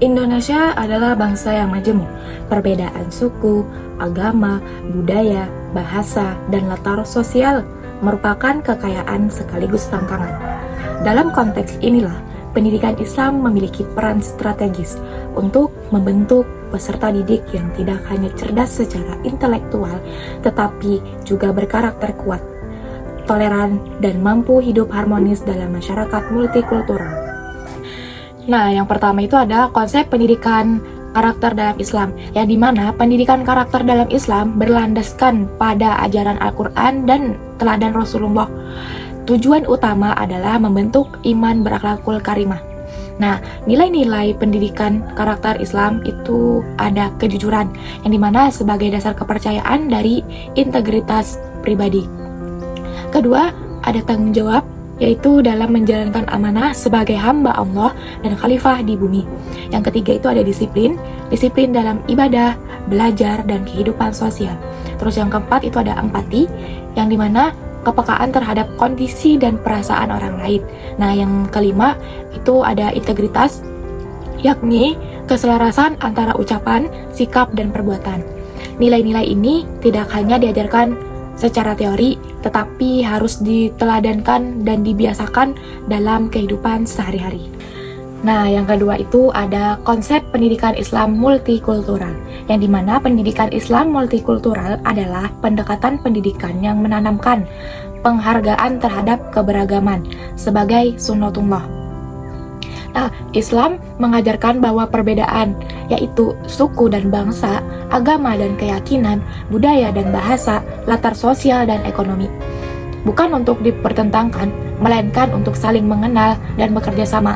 Indonesia adalah bangsa yang majemuk. Perbedaan suku, agama, budaya, bahasa, dan latar sosial merupakan kekayaan sekaligus tantangan. Dalam konteks inilah, pendidikan Islam memiliki peran strategis untuk membentuk peserta didik yang tidak hanya cerdas secara intelektual, tetapi juga berkarakter kuat, toleran, dan mampu hidup harmonis dalam masyarakat multikultural. Nah, yang pertama itu ada konsep pendidikan karakter dalam Islam, yang dimana pendidikan karakter dalam Islam berlandaskan pada ajaran Al-Quran dan teladan Rasulullah. Tujuan utama adalah membentuk iman berakhlakul karimah. Nah, nilai-nilai pendidikan karakter Islam itu ada kejujuran, yang dimana sebagai dasar kepercayaan dari integritas pribadi. Kedua, ada tanggung jawab, yaitu dalam menjalankan amanah sebagai hamba Allah dan khalifah di bumi. Yang ketiga itu ada disiplin dalam ibadah, belajar, dan kehidupan sosial. Terus yang keempat itu ada empati, yang dimana kepekaan terhadap kondisi dan perasaan orang lain. Nah, yang kelima itu ada integritas, yakni keselarasan antara ucapan, sikap, dan perbuatan. Nilai-nilai ini tidak hanya diajarkan secara teori, tetapi harus diteladankan dan dibiasakan dalam kehidupan sehari-hari. Nah, yang kedua itu ada konsep pendidikan Islam multikultural, yang dimana pendidikan Islam multikultural adalah pendekatan pendidikan yang menanamkan penghargaan terhadap keberagaman sebagai sunnatullah. Nah, Islam mengajarkan bahwa perbedaan, yaitu suku dan bangsa, agama dan keyakinan, budaya dan bahasa, latar sosial dan ekonomi, bukan untuk dipertentangkan, melainkan untuk saling mengenal dan bekerja sama.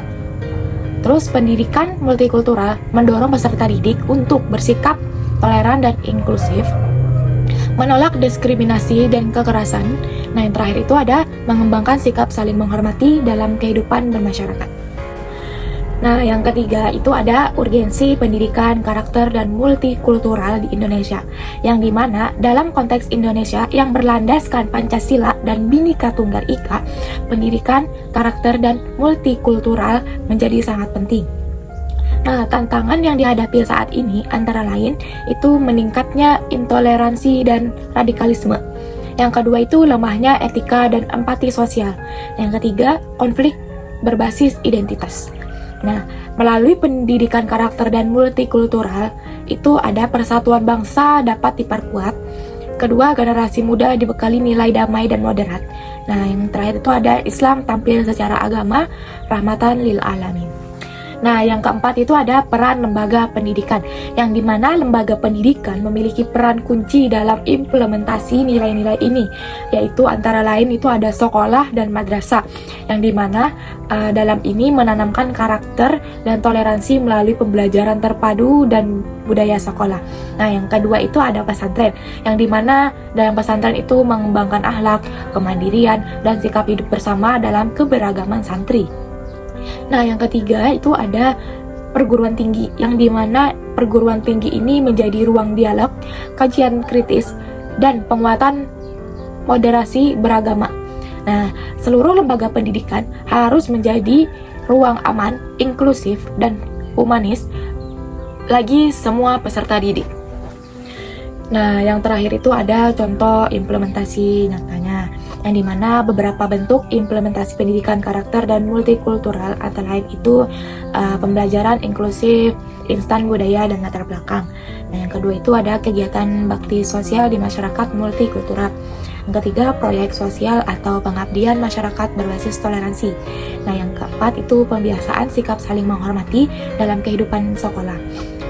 Terus pendidikan multikultural mendorong peserta didik untuk bersikap toleran dan inklusif, menolak diskriminasi dan kekerasan. Nah, yang terakhir itu ada mengembangkan sikap saling menghormati dalam kehidupan bermasyarakat. Nah, yang ketiga itu ada urgensi pendidikan karakter dan multikultural di Indonesia, yang dimana dalam konteks Indonesia yang berlandaskan Pancasila dan Bhinneka Tunggal Ika, pendidikan karakter dan multikultural menjadi sangat penting. Nah, tantangan yang dihadapi saat ini antara lain itu meningkatnya intoleransi dan radikalisme. Yang kedua itu lemahnya etika dan empati sosial. Yang ketiga, konflik berbasis identitas. Nah, melalui pendidikan karakter dan multikultural, itu ada persatuan bangsa dapat diperkuat. Kedua, generasi muda dibekali nilai damai dan moderat. Nah, yang terakhir itu ada Islam tampil secara agama, rahmatan lil alamin. Nah, yang keempat itu ada peran lembaga pendidikan, yang dimana lembaga pendidikan memiliki peran kunci dalam implementasi nilai-nilai ini, yaitu antara lain itu ada sekolah dan madrasah, yang dimana dalam ini menanamkan karakter dan toleransi melalui pembelajaran terpadu dan budaya sekolah. Nah, yang kedua itu ada pesantren, yang dimana dalam pesantren itu mengembangkan akhlak, kemandirian, dan sikap hidup bersama dalam keberagaman santri. Nah, yang ketiga itu ada perguruan tinggi, yang dimana perguruan tinggi ini menjadi ruang dialog, kajian kritis, dan penguatan moderasi beragama. Nah, seluruh lembaga pendidikan harus menjadi ruang aman, inklusif, dan humanis bagi semua peserta didik. Nah, yang terakhir itu ada contoh implementasi nyatanya, yang dimana beberapa bentuk implementasi pendidikan karakter dan multikultural antara lain itu pembelajaran inklusif, instan budaya dan latar belakang. Nah, yang kedua itu ada kegiatan bakti sosial di masyarakat multikultural. Yang ketiga, proyek sosial atau pengabdian masyarakat berbasis toleransi. Nah, yang keempat itu pembiasaan sikap saling menghormati dalam kehidupan sekolah.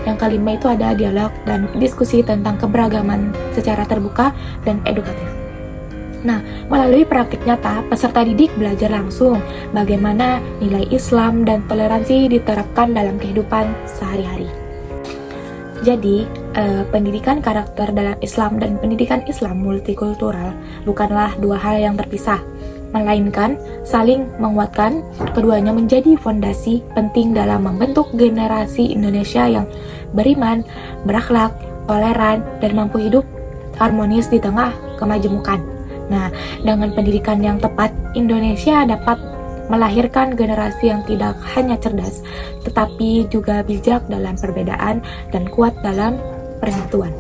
Yang kelima itu ada dialog dan diskusi tentang keberagaman secara terbuka dan edukatif. Nah, melalui praktik nyata, peserta didik belajar langsung bagaimana nilai Islam dan toleransi diterapkan dalam kehidupan sehari-hari. Jadi, pendidikan karakter dalam Islam dan pendidikan Islam multikultural bukanlah dua hal yang terpisah, melainkan saling menguatkan. Keduanya menjadi fondasi penting dalam membentuk generasi Indonesia yang beriman, berakhlak, toleran, dan mampu hidup harmonis di tengah kemajemukan. Nah, dengan pendidikan yang tepat, Indonesia dapat melahirkan generasi yang tidak hanya cerdas, tetapi juga bijak dalam perbedaan dan kuat dalam persatuan.